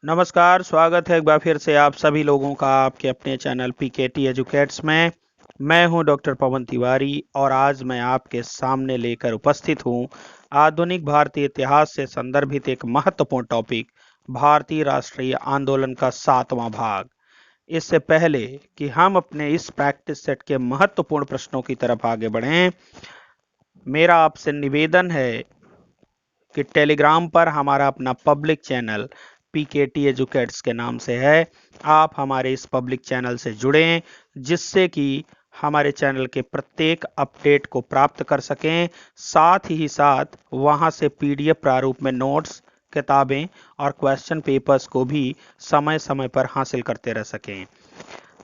नमस्कार, स्वागत है एक बार फिर से आप सभी लोगों का आपके अपने चैनल पीकेटी एजुकेट्स में। मैं हूं डॉक्टर पवन तिवारी और आज मैं आपके सामने लेकर उपस्थित हूं आधुनिक भारतीय इतिहास से संदर्भित एक महत्वपूर्ण टॉपिक, भारतीय राष्ट्रीय आंदोलन का 7वां भाग। इससे पहले कि हम अपने इस प्रैक्टिस सेट के महत्वपूर्ण प्रश्नों की तरफ आगे बढ़ें, मेरा आपसे निवेदन है कि टेलीग्राम पर हमारा अपना पब्लिक चैनल पीकेटी एजुकेट्स के नाम से है। आप हमारे इस पब्लिक चैनल से जुड़ें जिससे कि हमारे चैनल के प्रत्येक अपडेट को प्राप्त कर सकें। साथ ही साथ वहां से पीडीएफ प्रारूप में नोट्स, किताबें और क्वेश्चन पेपर्स को भी समय समय पर हासिल करते रह सकें।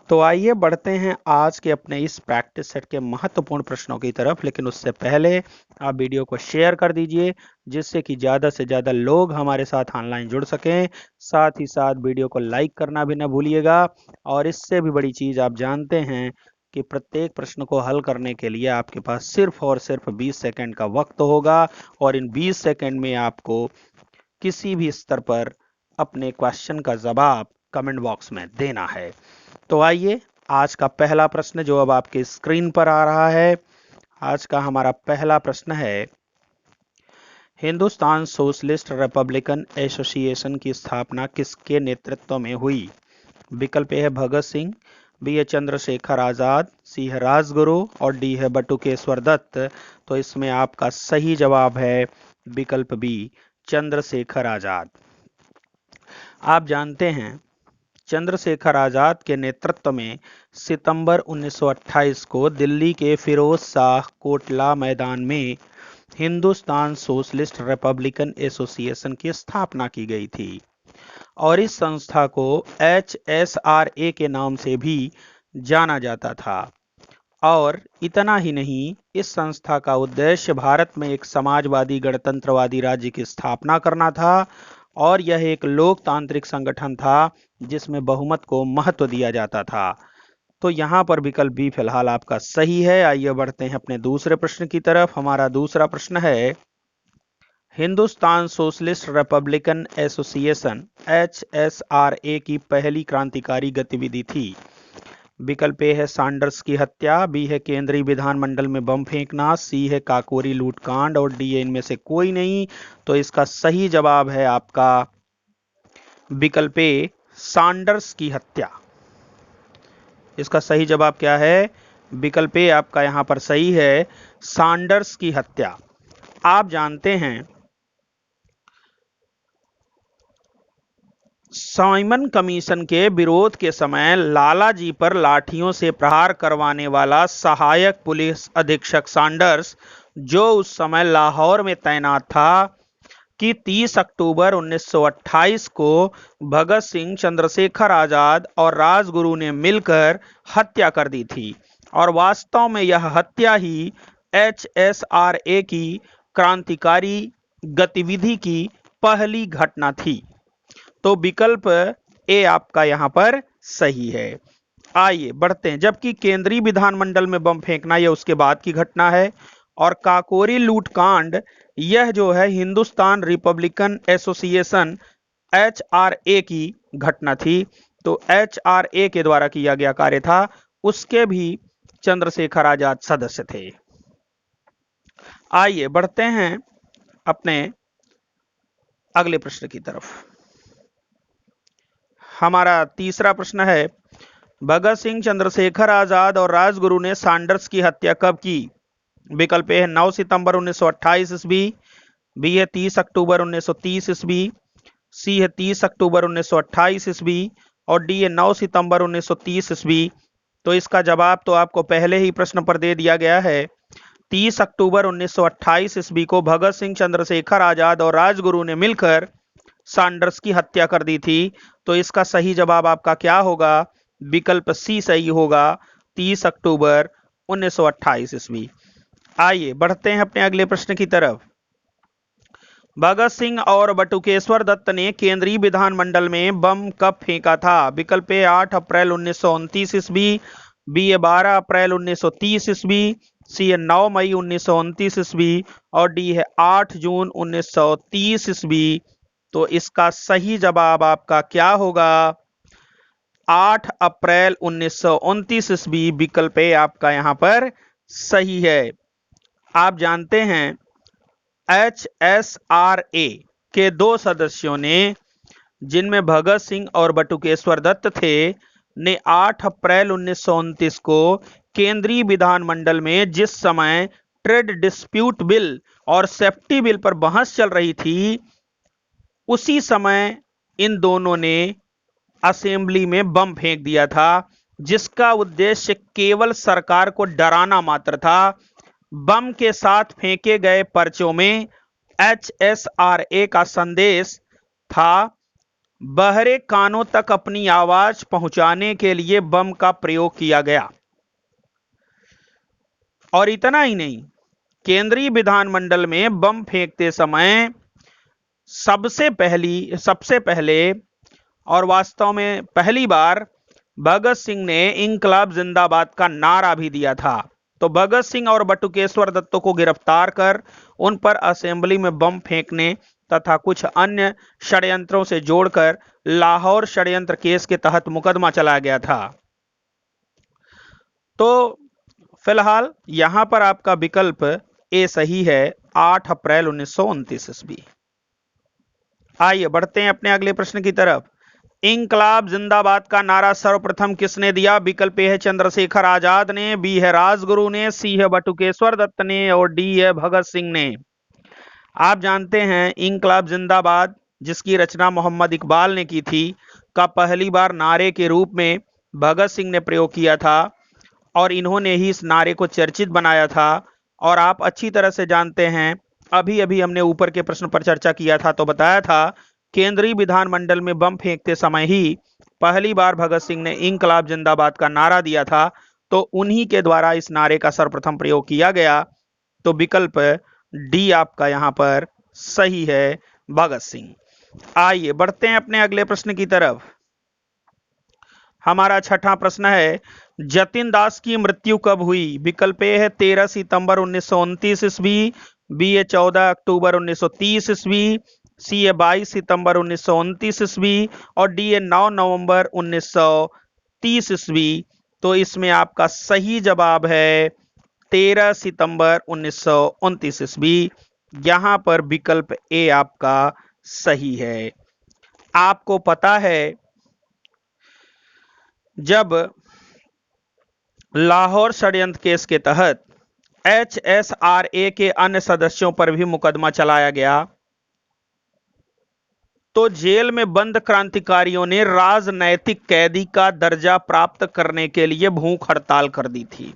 तो आइए बढ़ते हैं आज के अपने इस प्रैक्टिस सेट के महत्वपूर्ण प्रश्नों की तरफ। लेकिन उससे पहले आप वीडियो को शेयर कर दीजिए जिससे कि ज़्यादा से ज़्यादा लोग हमारे साथ ऑनलाइन जुड़ सकें। साथ ही साथ वीडियो को लाइक करना भी ना भूलिएगा। और इससे भी बड़ी चीज़, आप जानते हैं कि प्रत्येक प्रश्न को हल करने के लिए आपके पास सिर्फ और सिर्फ 20 सेकंड का वक्त होगा और इन 20 सेकंड में आपको किसी भी स्तर पर अपने क्वेश्चन का जवाब कमेंट बॉक्स में देना है। तो आइए आज का पहला प्रश्न जो अब आपके स्क्रीन पर आ रहा है। आज का हमारा पहला प्रश्न है, हिंदुस्तान सोशलिस्ट रिपब्लिकन एसोसिएशन की स्थापना किसके नेतृत्व में हुई? विकल्प ए है भगत सिंह, बी है चंद्रशेखर आजाद, सी है राजगुरु और डी है बटुकेश्वर दत्त। तो इसमें आपका सही जवाब है विकल्प बी, चंद्रशेखर आजाद। आप जानते हैं चंद्रशेखर आजाद के नेतृत्व में सितंबर 1928 को दिल्ली के फिरोज शाह कोटला मैदान में हिंदुस्तान सोशलिस्ट रिपब्लिकन एसोसिएशन की स्थापना की गई थी और इस संस्था को HSRA के नाम से भी जाना जाता था। और इतना ही नहीं, इस संस्था का उद्देश्य भारत में एक समाजवादी गणतंत्रवादी राज्य की स्थापना करना था और यह एक लोकतांत्रिक संगठन था जिसमें बहुमत को महत्व दिया जाता था। तो यहाँ पर विकल्प बी फिलहाल आपका सही है। आइए बढ़ते हैं अपने दूसरे प्रश्न की तरफ। हमारा दूसरा प्रश्न है, Hindustan socialist Republican association HSRA की पहली क्रांतिकारी गतिविधि थी। विकल्प ए है सैंडर्स की हत्या, बी है केंद्रीय विधानमंडल में बम फेंकना, सी है काकोरी लूटकांड और डी है इनमें से कोई नहीं। तो इसका सही जवाब है आपका विकल्प ए, सैंडर्स की हत्या। इसका सही जवाब क्या है? विकल्प ए आपका यहां पर सही है, सैंडर्स की हत्या। आप जानते हैं साइमन कमीशन के विरोध के समय लाला जी पर लाठियों से प्रहार करवाने वाला सहायक पुलिस अधीक्षक सैंडर्स, जो उस समय लाहौर में तैनात था, कि 30 अक्टूबर 1928 को भगत सिंह, चंद्रशेखर आजाद और राजगुरु ने मिलकर हत्या कर दी थी। और वास्तव में यह हत्या ही HSRA की क्रांतिकारी गतिविधि की पहली घटना थी। तो विकल्प ए आपका यहां पर सही है। आइए बढ़ते हैं। जबकि केंद्रीय विधानमंडल में बम फेंकना यह उसके बाद की घटना है और काकोरी लूटकांड यह जो है हिंदुस्तान रिपब्लिकन एसोसिएशन HRA की घटना थी। तो HRA के द्वारा किया गया कार्य था, उसके भी चंद्रशेखर आजाद सदस्य थे। आइए बढ़ते हैं अपने अगले प्रश्न की तरफ। हमारा तीसरा प्रश्न है, भगत सिंह, चंद्रशेखर आजाद और राजगुरु ने सैंडर्स की हत्या कब की? विकल्प ए है 9 सितंबर 1928 ईस्वी, बी है 30 अक्टूबर 1930 ईस्वी, सी है 30 अक्टूबर 1928 ईस्वी और डी है 9 सितंबर 1930 ईस्वी। तो इसका जवाब तो आपको पहले ही प्रश्न पर दे दिया गया है। 30 अक्टूबर 1928 ईस्वी को भगत सिंह, चंद्रशेखर आजाद और राजगुरु ने मिलकर सैंडर्स की हत्या कर दी थी। तो इसका सही जवाब आपका क्या होगा? विकल्प सी सही होगा, 30 अक्टूबर 1928 ईस्वी। आइए बढ़ते हैं अपने अगले प्रश्न की तरफ। भगत सिंह और बटुकेश्वर दत्त ने केंद्रीय विधानमंडल में बम कब फेंका था? विकल्प ए 8 अप्रैल 1929 ईस्वी, बी ए 12 अप्रैल 1930 ईस्वी, सी है 9 मई 1929 ईस्वी और डी है 8 जून 1930 ईस्वी। तो इसका सही जवाब आपका क्या होगा? 8 अप्रैल 1929 ईस्वी विकल्प ए आपका यहां पर सही है। आप जानते हैं HSRA के 2 सदस्यों ने, जिनमें भगत सिंह और बटुकेश्वर दत्त थे, ने 8 अप्रैल 1929 को केंद्रीय विधानमंडल में जिस समय ट्रेड डिस्प्यूट बिल और सेफ्टी बिल पर बहस चल रही थी, उसी समय इन दोनों ने असेंबली में बम फेंक दिया था, जिसका उद्देश्य केवल सरकार को डराना मात्र था। बम के साथ फेंके गए पर्चों में HSRA का संदेश था, बहरे कानों तक अपनी आवाज पहुंचाने के लिए बम का प्रयोग किया गया। और इतना ही नहीं, केंद्रीय विधानमंडल में बम फेंकते समय सबसे पहले और वास्तव में पहली बार भगत सिंह ने इंकलाब जिंदाबाद का नारा भी दिया था। तो भगत सिंह और बटुकेश्वर दत्त को गिरफ्तार कर उन पर असेंबली में बम फेंकने तथा कुछ अन्य षड्यंत्रों से जोड़कर लाहौर षड्यंत्र केस के तहत मुकदमा चलाया गया था। तो फिलहाल यहां पर आपका विकल्प ए सही है, 8 अप्रैल 1929 ईस्वी। आइए बढ़ते हैं अपने अगले प्रश्न की तरफ। इंकलाब जिंदाबाद का नारा सर्वप्रथम किसने दिया? विकल्प ए है चंद्रशेखर आजाद ने, बी है राजगुरु ने, सी है बटुकेश्वर दत्त ने और डी है भगत सिंह ने। आप जानते हैं इंकलाब जिंदाबाद, जिसकी रचना मोहम्मद इकबाल ने की थी, का पहली बार नारे के रूप में भगत सिंह ने प्रयोग किया था और इन्होंने ही इस नारे को चर्चित बनाया था। और आप अच्छी तरह से जानते हैं, अभी अभी हमने ऊपर के प्रश्न पर चर्चा किया था तो बताया था, केंद्रीय विधानमंडल में बम फेंकते समय ही पहली बार भगत सिंह ने इंकलाब जिंदाबाद का नारा दिया था, तो उन्हीं के द्वारा इस नारे का सर्वप्रथम प्रयोग किया गया। तो विकल्प डी आपका यहां पर सही है, भगत सिंह। आइए बढ़ते हैं अपने अगले प्रश्न की तरफ। हमारा छठा प्रश्न है, जतिन दास की मृत्यु कब हुई? विकल्प ए है 13 सितंबर 1929 ईस्वी, बी है 14 अक्टूबर 1930 ईस्वी, सी है 22 सितंबर 1929 ईस्वी और डी है 9 नवंबर 1930 ईस्वी। तो इसमें आपका सही जवाब है 13 सितंबर 1929 ईस्वी। यहां पर विकल्प ए आपका सही है। आपको पता है, जब लाहौर षड्यंत्र केस के तहत HSRA के अन्य सदस्यों पर भी मुकदमा चलाया गया, तो जेल में बंद क्रांतिकारियों ने राजनैतिक कैदी का दर्जा प्राप्त करने के लिए भूख हड़ताल कर दी थी।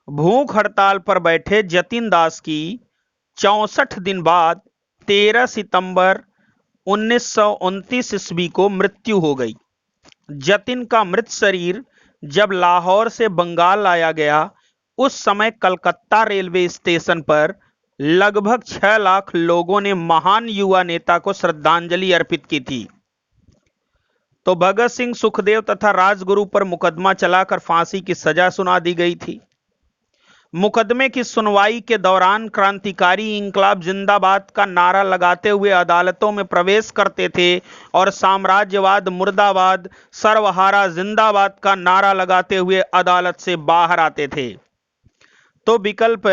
भूख हड़ताल पर बैठे जतिन दास की 64 दिन बाद 13 सितंबर 1929 ईस्वी को मृत्यु हो गई। जतिन का मृत शरीर जब लाहौर से बंगाल लाया गया, उस समय कलकत्ता रेलवे स्टेशन पर लगभग 6 लाख लोगों ने महान युवा नेता को श्रद्धांजलि अर्पित की थी। तो भगत सिंह, सुखदेव तथा राजगुरु पर मुकदमा चलाकर फांसी की सजा सुना दी गई थी। मुकदमे की सुनवाई के दौरान क्रांतिकारी इंकलाब जिंदाबाद का नारा लगाते हुए अदालतों में प्रवेश करते थे और साम्राज्यवाद मुर्दाबाद, सर्वहारा जिंदाबाद का नारा लगाते हुए अदालत से बाहर आते थे। तो विकल्प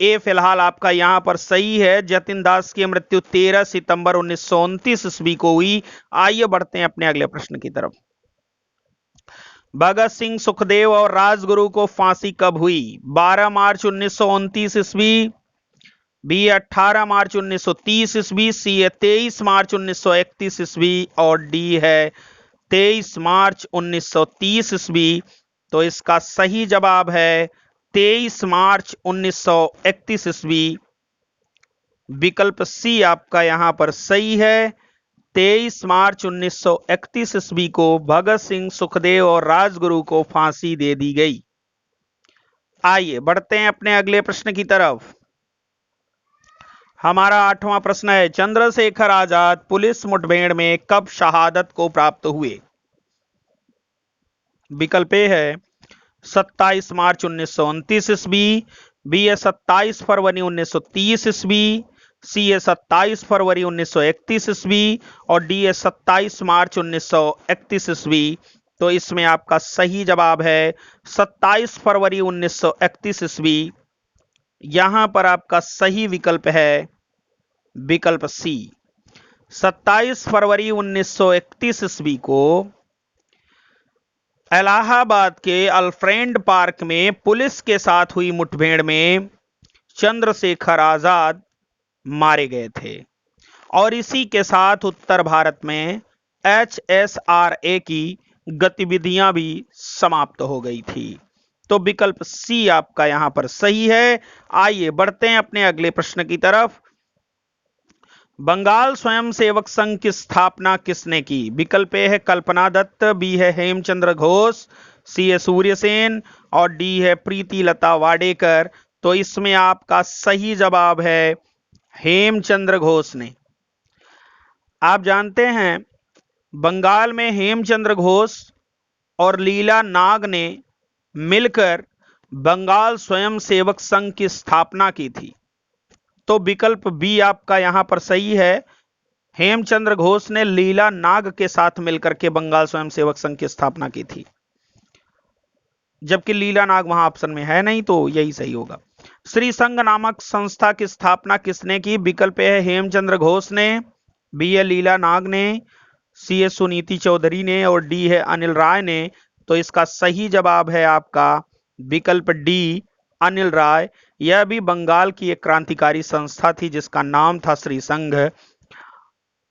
ए फिलहाल आपका यहां पर सही है। जतिन दास की मृत्यु 13 सितंबर 1929 ईस्वी को हुई। आइए बढ़ते हैं अपने अगले प्रश्न की तरफ। भगत सिंह, सुखदेव और राजगुरु को फांसी कब हुई? 12 मार्च 1929 ईस्वी, बी 18 मार्च 1930 ईस्वी, सी है 23 मार्च 1931 ईस्वी और डी है 23 मार्च 1930 ईस्वी। तो इसका सही जवाब है 23 मार्च 1931 ईस्वी। विकल्प सी आपका यहां पर सही है। 23 मार्च 1931 ईस्वी को भगत सिंह, सुखदेव और राजगुरु को फांसी दे दी गई। आइए बढ़ते हैं अपने अगले प्रश्न की तरफ। हमारा आठवां प्रश्न है, चंद्रशेखर आजाद पुलिस मुठभेड़ में कब शहादत को प्राप्त हुए? विकल्प ए है 27 मार्च 1929 ईस्वी, बी है 27 फरवरी 1930 ईस्वी, सी है 27 फरवरी 1931 ईस्वी और डी है 27 मार्च 1931 ईस्वी। तो इसमें आपका सही जवाब है 27 फरवरी 1931 ईस्वी। यहां पर आपका सही विकल्प है विकल्प सी। 27 फरवरी 1931 ईस्वी को इलाहाबाद के अल्फ्रेड पार्क में पुलिस के साथ हुई मुठभेड़ में चंद्रशेखर आजाद मारे गए थे और इसी के साथ उत्तर भारत में HSRA की गतिविधियां भी समाप्त हो गई थी। तो विकल्प सी आपका यहां पर सही है। आइए बढ़ते हैं अपने अगले प्रश्न की तरफ। बंगाल स्वयंसेवक संघ की स्थापना किसने की? विकल्प ए है कल्पना दत्त, बी है हेमचंद्र घोष, सी है सूर्यसेन और डी है प्रीति लता वाडेकर। तो इसमें आपका सही जवाब है हेमचंद्र घोष ने। आप जानते हैं बंगाल में हेमचंद्र घोष और लीला नाग ने मिलकर बंगाल स्वयंसेवक संघ की स्थापना की थी। तो विकल्प बी आपका यहां पर सही है। हेमचंद्र घोष ने लीला नाग के साथ मिलकर के बंगाल स्वयंसेवक संघ की स्थापना की थी, जबकि लीला नाग वहां ऑप्शन में है नहीं, तो यही सही होगा। श्री संघ नामक संस्था की स्थापना किसने की? विकल्प है हेमचंद्र घोष ने, बी है लीला नाग ने, सी है सुनीति चौधरी ने और डी है अनिल राय ने। तो इसका सही जवाब है आपका विकल्प डी अनिल राय। यह भी बंगाल की एक क्रांतिकारी संस्था थी जिसका नाम था श्री संघ।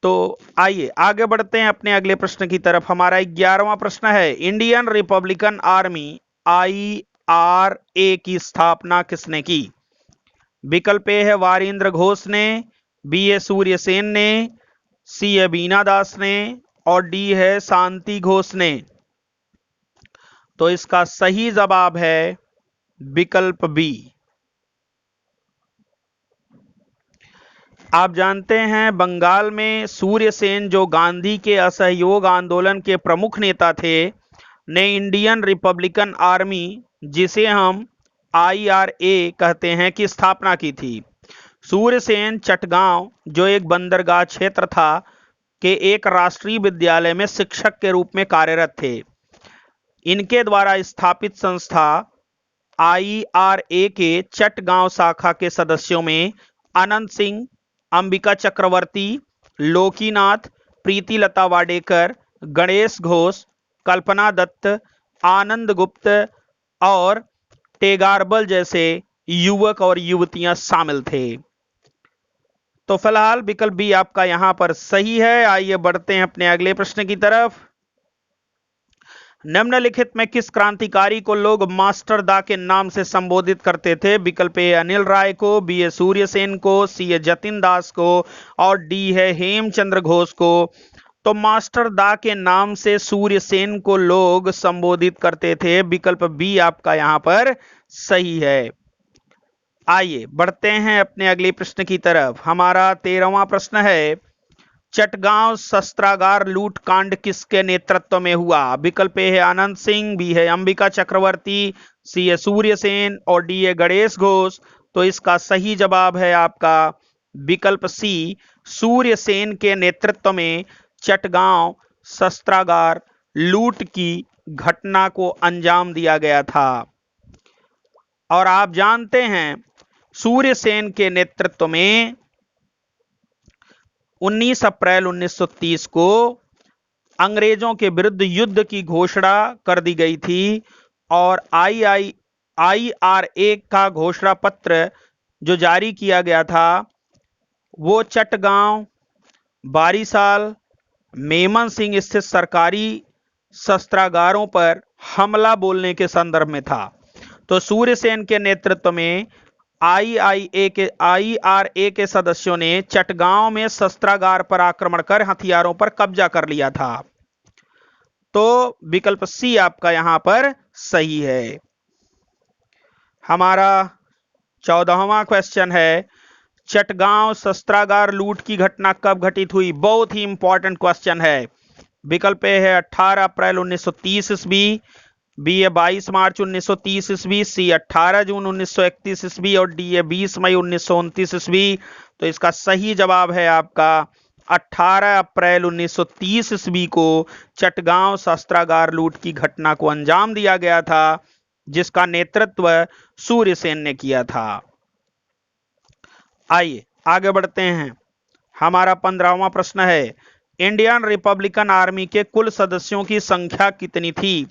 तो आइए आगे बढ़ते हैं अपने अगले प्रश्न की तरफ। हमारा 11वां प्रश्न है, इंडियन रिपब्लिकन आर्मी IRA की स्थापना किसने की? विकल्प ए है वारिंद्र घोष ने, बी है सूर्यसेन ने, सी है बीना दास ने और डी है शांति घोष ने। तो इसका सही जवाब है विकल्प बी। आप जानते हैं बंगाल में सूर्यसेन, जो गांधी के असहयोग आंदोलन के प्रमुख नेता थे, ने इंडियन रिपब्लिकन आर्मी, जिसे हम IRA कहते हैं, की स्थापना की थी। सूर्यसेन चटगांव, जो एक बंदरगाह क्षेत्र था, के एक राष्ट्रीय विद्यालय में शिक्षक के रूप में कार्यरत थे। इनके द्वारा स्थापित संस्था IRA के चटगांव शाखा के सदस्यों में अनंत सिंह, अंबिका चक्रवर्ती, लोकीनाथ, प्रीति लता वाडेकर, गणेश घोष, कल्पना दत्त, आनंद गुप्त और टेगारबल जैसे युवक और युवतियां शामिल थे। तो फिलहाल विकल्प बी आपका यहां पर सही है। आइए बढ़ते हैं अपने अगले प्रश्न की तरफ। निम्नलिखित में किस क्रांतिकारी को लोग मास्टर दा के नाम से संबोधित करते थे? विकल्प ए अनिल राय को, बी है सूर्यसेन को, सी है जतिन दास को और डी है हेमचंद्र घोष को। तो मास्टर दा के नाम से सूर्यसेन को लोग संबोधित करते थे। विकल्प बी आपका यहां पर सही है। आइए बढ़ते हैं अपने अगले प्रश्न की तरफ। हमारा 13वां प्रश्न है, चटगांव शस्त्रागार लूट कांड किसके नेतृत्व में हुआ? विकल्प ए है आनंद सिंह, बी है अंबिका चक्रवर्ती, सी है सूर्यसेन और डी है गणेश घोष। तो इसका सही जवाब है आपका विकल्प सी, सूर्यसेन के नेतृत्व में चटगांव शस्त्रागार लूट की घटना को अंजाम दिया गया था। और आप जानते हैं सूर्यसेन के नेतृत्व में 19 अप्रैल 1930 को अंग्रेजों के विरुद्ध युद्ध की घोषणा कर दी गई थी और IRA का घोषणा पत्र जो जारी किया गया था वो चटगांव, बारीसाल, मेमन सिंह स्थित सरकारी शस्त्रागारों पर हमला बोलने के संदर्भ में था। तो सूर्यसेन के नेतृत्व में IRA के सदस्यों ने चटगांव में शस्त्रागार पर आक्रमण कर हथियारों पर कब्जा कर लिया था। तो विकल्प सी आपका यहां पर सही है। हमारा 14वां क्वेश्चन है, चटगांव शस्त्रागार लूट की घटना कब घटित हुई? बहुत ही इंपॉर्टेंट क्वेश्चन है। विकल्प ए है 18 अप्रैल 1930 ईस्वी, बी है 22 मार्च 1930 ईस्वी, सी 18 जून 1931 ईस्वी और डी है 20 मई 1929 ईस्वी। तो इसका सही जवाब है आपका 18 अप्रैल 1930 ईस्वी को चटगांव शस्त्रागार लूट की घटना को अंजाम दिया गया था, जिसका नेतृत्व सूर्यसेन ने किया था। आइए आगे बढ़ते हैं। हमारा 15वां प्रश्न है, इंडियन रिपब्लिकन आर्मी के कुल सदस्यों की संख्या कितनी थी?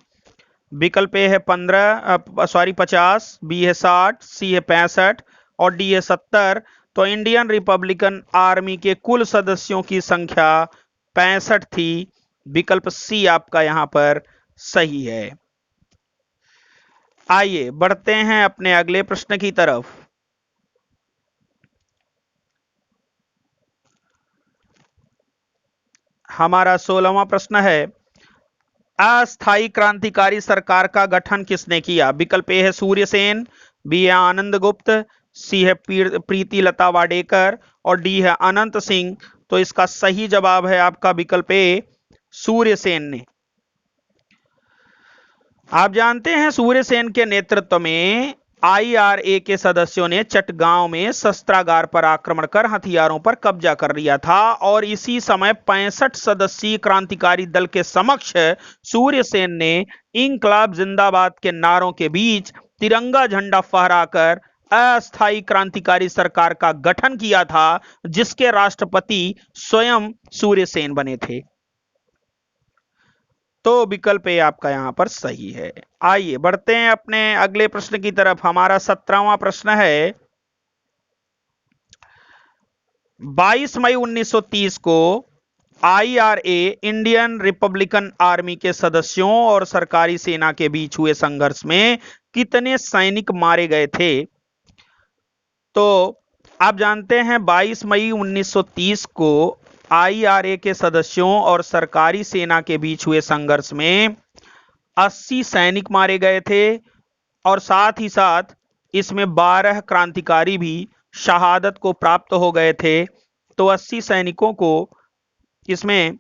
विकल्प ए है 50, बी है 60, सी है 65 और डी है 70। तो इंडियन रिपब्लिकन आर्मी के कुल सदस्यों की संख्या 65 थी। विकल्प सी आपका यहां पर सही है। आइए बढ़ते हैं अपने अगले प्रश्न की तरफ। हमारा 16वां प्रश्न है, अस्थायी क्रांतिकारी सरकार का गठन किसने किया? विकल्प ए है सूर्यसेन, बी है आनंद गुप्त, सी है प्रीति लता वाडेकर और डी है अनंत सिंह। तो इसका सही जवाब है आपका विकल्प ए, सूर्यसेन ने। आप जानते हैं सूर्यसेन के नेतृत्व में आईआरए के सदस्यों ने चटगांव में शस्त्रागार पर आक्रमण कर हथियारों पर कब्जा कर लिया था और इसी समय 65 सदस्यीय क्रांतिकारी दल के समक्ष सूर्यसेन ने इंकलाब जिंदाबाद के नारों के बीच तिरंगा झंडा फहराकर अस्थायी क्रांतिकारी सरकार का गठन किया था, जिसके राष्ट्रपति स्वयं सूर्यसेन बने थे। तो विकल्प ए आपका यहां पर सही है। आइए बढ़ते हैं अपने अगले प्रश्न की तरफ। हमारा 17वां प्रश्न है, 22 मई 1930 को आईआरए इंडियन रिपब्लिकन आर्मी के सदस्यों और सरकारी सेना के बीच हुए संघर्ष में कितने सैनिक मारे गए थे? तो आप जानते हैं 22 मई 1930 को आईआरए के सदस्यों और सरकारी सेना के बीच हुए संघर्ष में 80 सैनिक मारे गए थे और साथ ही साथ इसमें 12 क्रांतिकारी भी शहादत को प्राप्त हो गए थे। तो 80 सैनिकों को इसमें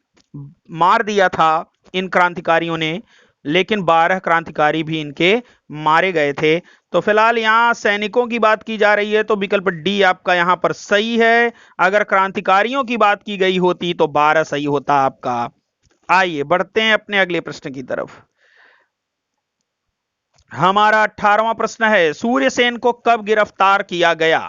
मार दिया था इन क्रांतिकारियों ने, लेकिन 12 क्रांतिकारी भी इनके मारे गए थे। तो फिलहाल यहां सैनिकों की बात की जा रही है, तो विकल्प डी आपका यहां पर सही है। अगर क्रांतिकारियों की बात की गई होती तो 12 सही होता आपका। आइए बढ़ते हैं अपने अगले प्रश्न की तरफ। हमारा 18वां प्रश्न है, सूर्यसेन को कब गिरफ्तार किया गया?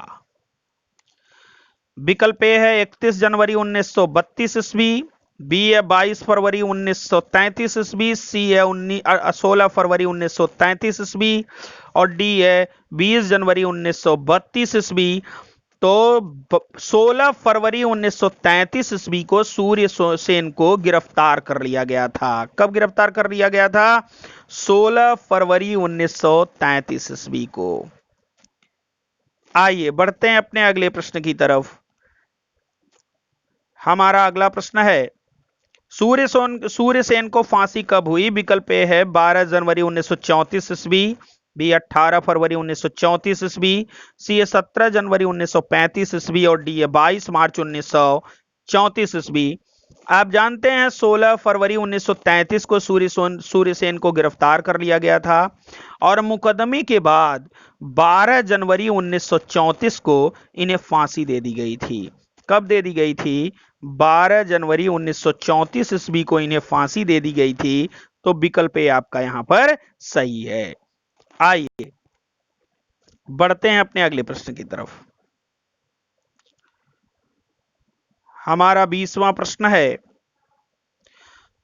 विकल्प ए है 31 जनवरी 1932 ईस्वी, बी है 22 फरवरी 1933 ईस्वी, सी है 16 फरवरी 1933 ईस्वी और डी है 20 जनवरी 1932 ईस्वी। तो 16 फरवरी 1933 ईस्वी को सूर्यसेन को गिरफ्तार कर लिया गया था। कब गिरफ्तार कर लिया गया था? 16 फरवरी 1933 ईस्वी को। आइए बढ़ते हैं अपने अगले प्रश्न की तरफ। हमारा अगला प्रश्न है, सूर्यसेन को फांसी कब हुई? विकल्प ए है 12 जनवरी 1934 ईस्वी, बी 18 फरवरी 1934 ईस्वी, सी है 17 जनवरी 1935 ईस्वी और डी है 22 मार्च 1934 ईस्वी। आप जानते हैं 16 फरवरी 1933 को सूर्यसेन को गिरफ्तार कर लिया गया था और मुकदमे के बाद 12 जनवरी 1934 को इन्हें फांसी दे दी गई थी। कब दे दी गई थी? 12 जनवरी 1934 ईस्वी को इन्हें फांसी दे दी गई थी। तो विकल्प ए आपका यहां पर सही है। आइए बढ़ते हैं अपने अगले प्रश्न की तरफ। हमारा 20वां प्रश्न है,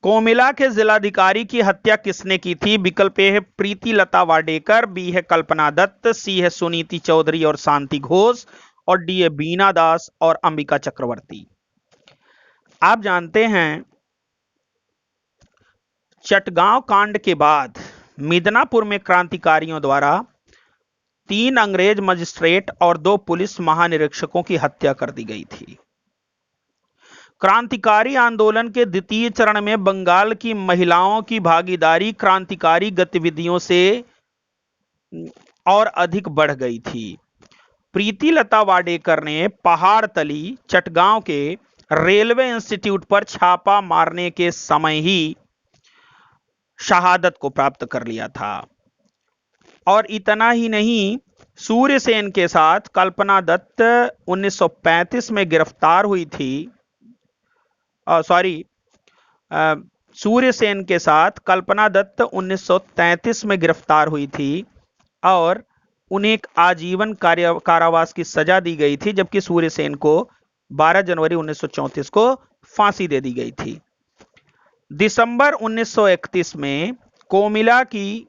कोमिला के जिलाधिकारी की हत्या किसने की थी? विकल्प ए है प्रीति लता वाडेकर, बी है कल्पना दत्त, सी है सुनीति चौधरी और शांति घोष और डी है बीना दास और अंबिका चक्रवर्ती। आप जानते हैं चटगांव कांड के बाद मिदनापुर में क्रांतिकारियों द्वारा 3 अंग्रेज मजिस्ट्रेट और 2 पुलिस महानिरीक्षकों की हत्या कर दी गई थी। क्रांतिकारी आंदोलन के द्वितीय चरण में बंगाल की महिलाओं की भागीदारी क्रांतिकारी गतिविधियों से और अधिक बढ़ गई थी। प्रीति लता वाडेकर ने पहाड़तली चटगांव के रेलवे इंस्टीट्यूट पर छापा मारने के समय ही शहादत को प्राप्त कर लिया था। और इतना ही नहीं, सूर्यसेन के साथ कल्पना दत्त 1935 में गिरफ्तार हुई थी। सॉरी, सूर्यसेन के साथ कल्पना दत्त 1933 में गिरफ्तार हुई थी और उन्हें एक आजीवन कारावास की सजा दी गई थी, जबकि सूर्यसेन को 12 जनवरी 1934 को फांसी दे दी गई थी। दिसंबर 1931 में कोमिला की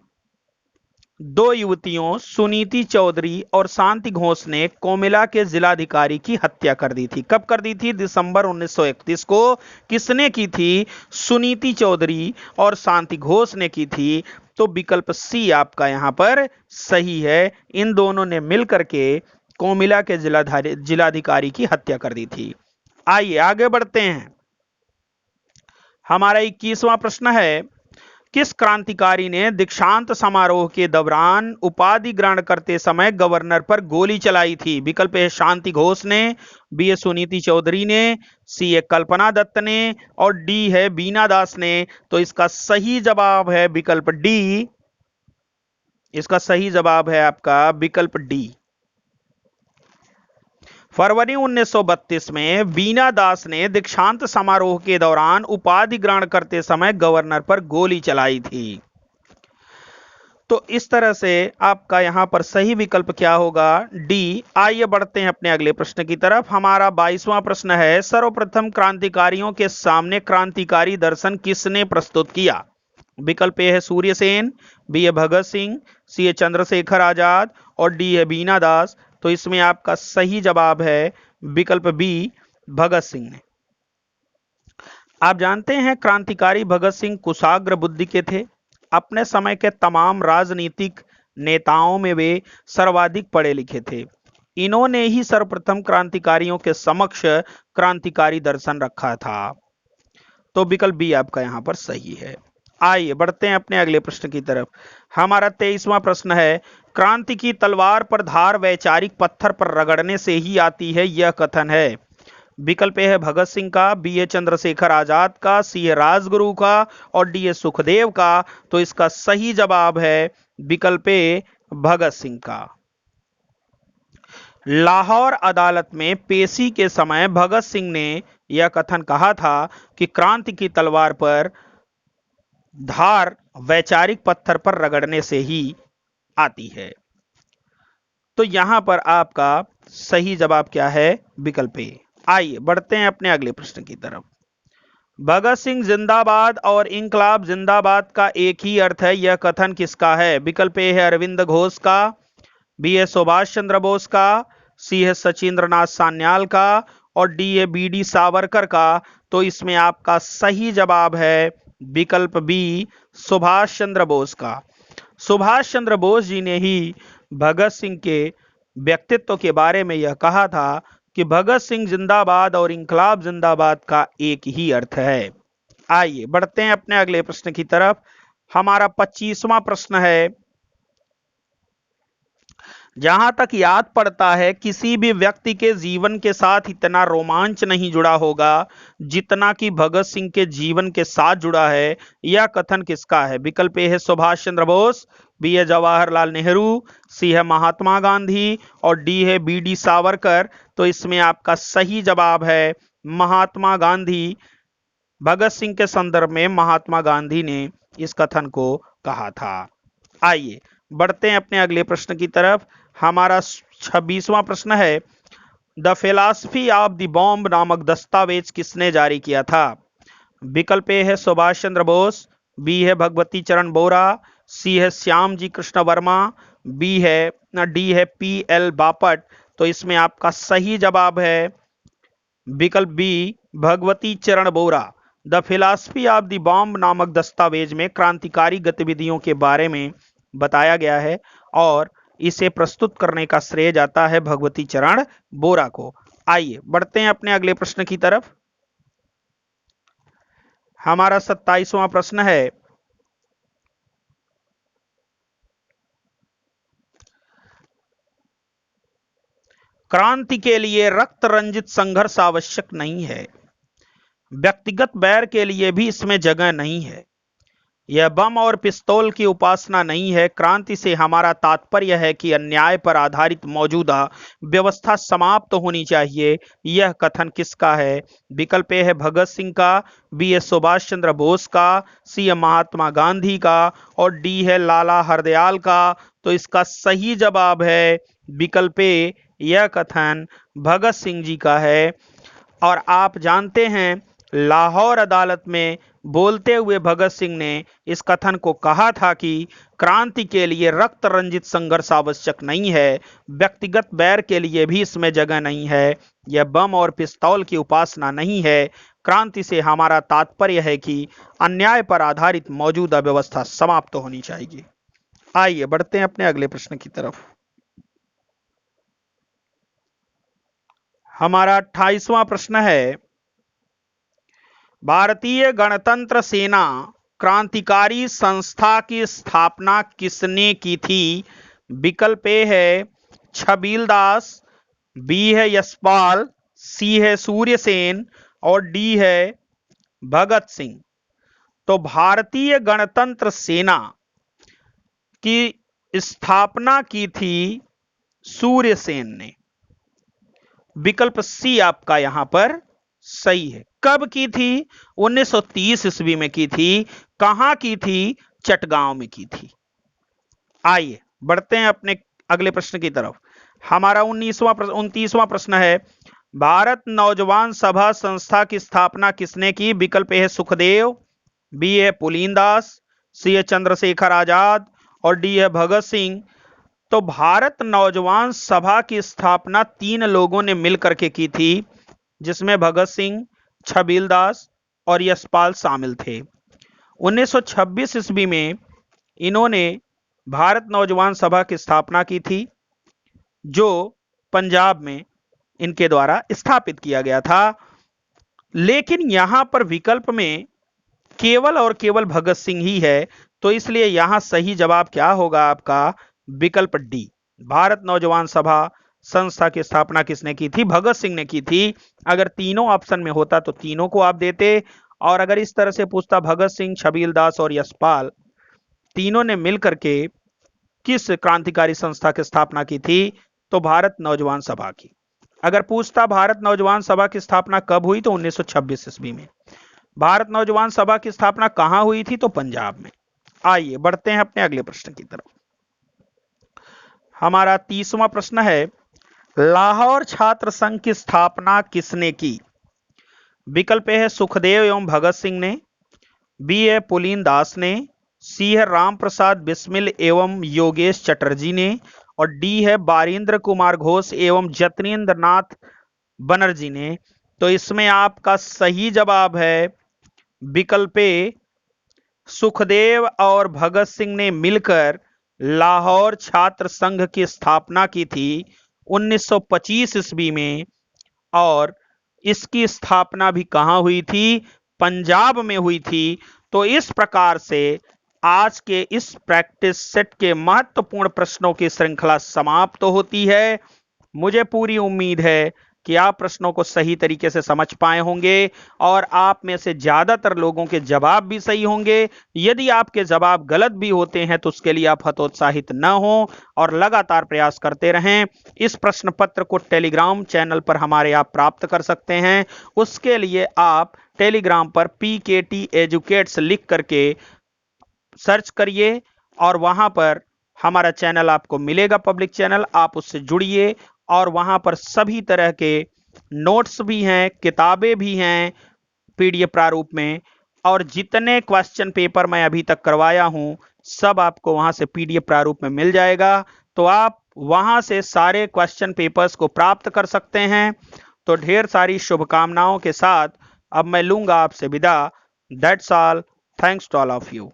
दो युवतियों सुनीति चौधरी और शांति घोष ने कोमिला के जिलाधिकारी की हत्या कर दी थी। कब कर दी थी? दिसंबर 1931 को। किसने की थी? सुनीति चौधरी और शांति घोष ने की थी। तो विकल्प सी आपका यहां पर सही है। इन दोनों ने मिलकर के कोमिला के जिलाधिकारी की हत्या कर दी थी। आइए आगे बढ़ते हैं। हमारा 21वां प्रश्न है, किस क्रांतिकारी ने दीक्षांत समारोह के दौरान उपाधि ग्रहण करते समय गवर्नर पर गोली चलाई थी? विकल्प ए शांति घोष ने, बी ए सुनीति चौधरी ने, सी ए कल्पना दत्त ने और डी है बीना दास ने। तो इसका सही जवाब है विकल्प डी। इसका सही जवाब है आपका विकल्प डी। फरवरी 1932 में बीना दास ने दीक्षांत समारोह के दौरान उपाधि ग्रहण करते समय गवर्नर पर गोली चलाई थी। तो इस तरह से आपका यहां पर सही विकल्प क्या होगा? डी। आइए बढ़ते हैं अपने अगले प्रश्न की तरफ। हमारा 22वां प्रश्न है, सर्वप्रथम क्रांतिकारियों के सामने क्रांतिकारी दर्शन किसने प्रस्तुत किया? विकल्प ए है सूर्यसेन, बी है भगत सिंह, सी है चंद्रशेखर आजाद और डी है बीना दास। तो इसमें आपका सही जवाब है विकल्प बी, भगत सिंह ने। आप जानते हैं क्रांतिकारी भगत सिंह कुशाग्र बुद्धि के थे। अपने समय के तमाम राजनीतिक नेताओं में वे सर्वाधिक पढ़े लिखे थे। इन्होंने ही सर्वप्रथम क्रांतिकारियों के समक्ष क्रांतिकारी दर्शन रखा था। तो विकल्प बी आपका यहां पर सही है। आइए बढ़ते हैं अपने अगले प्रश्न की तरफ। हमारा 23वां प्रश्न है, क्रांति की तलवार पर धार वैचारिक पत्थर पर रगड़ने से ही आती है, यह कथन है। विकल्प ए है भगत सिंह का, बी है चंद्रशेखर आजाद का, सी है राजगुरु का और डी है सुखदेव का। तो इसका सही जवाब है विकल्प ए, भगत सिंह का। लाहौर अदालत में पेशी के समय भगत सिंह ने यह कथन कहा था कि क्रांति की तलवार पर धार वैचारिक पत्थर पर रगड़ने से ही आती है। तो यहां पर आपका सही जवाब क्या है? विकल्प ए। आइए बढ़ते हैं अपने अगले प्रश्न की तरफ। भगत सिंह जिंदाबाद और इंकलाब जिंदाबाद का एक ही अर्थ है, यह कथन किसका है? विकल्प ए है अरविंद घोष का, बी है सुभाष चंद्र बोस का, सी है सचिंद्रनाथ सान्याल का और डी है बी डी सावरकर का। तो इसमें आपका सही जवाब है विकल्प बी, सुभाष चंद्र बोस का। सुभाष चंद्र बोस जी ने ही भगत सिंह के व्यक्तित्व के बारे में यह कहा था कि भगत सिंह जिंदाबाद और इंकलाब जिंदाबाद का एक ही अर्थ है। आइए बढ़ते हैं अपने अगले प्रश्न की तरफ। हमारा 25वां प्रश्न है, जहां तक याद पड़ता है किसी भी व्यक्ति के जीवन के साथ इतना रोमांच नहीं जुड़ा होगा जितना कि भगत सिंह के जीवन के साथ जुड़ा है, यह कथन किसका है? विकल्प ए है सुभाष चंद्र बोस, बी है जवाहरलाल नेहरू, सी है महात्मा गांधी और डी है बी डी सावरकर। तो इसमें आपका सही जवाब है महात्मा गांधी। भगत सिंह के संदर्भ में महात्मा गांधी ने इस कथन को कहा था। आइए बढ़ते हैं अपने अगले प्रश्न की तरफ। हमारा 26वां प्रश्न है, the philosophy of the bomb नामक दस्तावेज किसने जारी किया था? विकल्प ए है सुभाष चंद्र बोस, बी है भगवती चरण बोरा, सी है श्याम जी कृष्ण वर्मा, डी है पी एल बापट। तो इसमें आपका सही जवाब है विकल्प B, Bhagwati Charan Bora. The philosophy of the bomb नामक दस्तावेज में क्रांतिकारी गतिविधियों के बारे में बताया गया है और इसे प्रस्तुत करने का श्रेय जाता है भगवती चरण बोरा को। आइए बढ़ते हैं अपने अगले प्रश्न की तरफ। हमारा 27वां प्रश्न है, क्रांति के लिए रक्त रंजित संघर्ष आवश्यक नहीं है, व्यक्तिगत बैर के लिए भी इसमें जगह नहीं है। यह बम और पिस्तौल की उपासना नहीं है। क्रांति से हमारा तात्पर्य है कि अन्याय पर आधारित मौजूदा व्यवस्था समाप्त होनी चाहिए। यह कथन किसका है? विकल्प ए है भगत सिंह का, बी है सुभाष चंद्र बोस का, सी है महात्मा गांधी का और डी है लाला हरदयाल का। तो इसका सही जवाब है विकल्प ए, यह कथन भगत सिंह जी का है। और आप जानते हैं लाहौर अदालत में बोलते हुए भगत सिंह ने इस कथन को कहा था कि क्रांति के लिए रक्त रंजित संघर्ष आवश्यक नहीं है, व्यक्तिगत बैर के लिए भी इसमें जगह नहीं है, यह बम और पिस्तौल की उपासना नहीं है। क्रांति से हमारा तात्पर्य है कि अन्याय पर आधारित मौजूदा व्यवस्था समाप्त होनी चाहिए। आइए बढ़ते हैं अपने अगले प्रश्न की तरफ। हमारा 28वां प्रश्न है, भारतीय गणतंत्र सेना क्रांतिकारी संस्था की स्थापना किसने की थी? विकल्प ए है छबील दास, बी है यशपाल, सी है सूर्यसेन और डी है भगत सिंह। तो भारतीय गणतंत्र सेना की स्थापना की थी सूर्यसेन ने। विकल्प सी आपका यहां पर सही है। कब की थी? 1930 ईस्वी में की थी। कहां की थी? चटगांव में की थी। आइए बढ़ते हैं अपने अगले प्रश्न की तरफ। हमारा 29वां प्रश्न है, भारत नौजवान सभा संस्था की स्थापना किसने की? विकल्प ए है सुखदेव, बी है पुलिनदास, सी है चंद्रशेखर आजाद और डी है भगत सिंह। तो भारत नौजवान सभा की स्थापना 3 लोगों ने मिलकर के की थी, जिसमें भगत सिंह, छबील दास और यशपाल शामिल थे। 1926 ईस्वी में इन्होंने भारत नौजवान सभा की स्थापना की थी, जो पंजाब में इनके द्वारा स्थापित किया गया था। लेकिन यहां पर विकल्प में केवल और केवल भगत सिंह ही है, तो इसलिए यहां सही जवाब क्या होगा आपका? विकल्प डी, भारत नौजवान सभा संस्था की स्थापना किसने की थी? भगत सिंह ने की थी। अगर तीनों ऑप्शन में होता तो तीनों को आप देते, और अगर इस तरह से पूछता भगत सिंह, छबील दास और यशपाल तीनों ने मिलकर के किस क्रांतिकारी संस्था की स्थापना की थी, तो भारत नौजवान सभा की। अगर पूछता भारत नौजवान सभा की स्थापना कब हुई, तो 1926 ईस्वी में। भारत नौजवान सभा की स्थापना कहां हुई थी, तो पंजाब में। आइए बढ़ते हैं अपने अगले प्रश्न की तरफ। हमारा 30वां प्रश्न है, लाहौर छात्र संघ की स्थापना किसने की? विकल्प है सुखदेव एवं भगत सिंह ने, बी है पुलीन दास ने, सी है राम प्रसाद बिस्मिल एवं योगेश चटर्जी ने और डी है बारिंद्र कुमार घोष एवं जतिनेन्द्र नाथ बनर्जी ने। तो इसमें आपका सही जवाब है विकल्प ए, सुखदेव और भगत सिंह ने मिलकर लाहौर छात्र संघ की स्थापना की थी 1925 ईस्वी में, और इसकी स्थापना भी कहां हुई थी? पंजाब में हुई थी। तो इस प्रकार से आज के इस प्रैक्टिस सेट के महत्वपूर्ण प्रश्नों की श्रृंखला समाप्त होती है। मुझे पूरी उम्मीद है कि आप प्रश्नों को सही तरीके से समझ पाए होंगे और आप में से ज्यादातर लोगों के जवाब भी सही होंगे। यदि आपके जवाब गलत भी होते हैं तो उसके लिए आप हतोत्साहित न हो और लगातार प्रयास करते रहें। इस प्रश्न पत्र को टेलीग्राम चैनल पर हमारे आप प्राप्त कर सकते हैं। उसके लिए आप टेलीग्राम पर PKT एजुकेट्स लिख करके सर्च करिए और वहां पर हमारा चैनल आपको मिलेगा, पब्लिक चैनल। आप उससे जुड़िए और वहां पर सभी तरह के नोट्स भी हैं, किताबें भी हैं PDF प्रारूप में, और जितने क्वेश्चन पेपर मैं अभी तक करवाया हूं सब आपको वहां से PDF प्रारूप में मिल जाएगा। तो आप वहां से सारे क्वेश्चन पेपर्स को प्राप्त कर सकते हैं। तो ढेर सारी शुभकामनाओं के साथ अब मैं लूंगा आपसे विदा। That's all, thanks to all of you.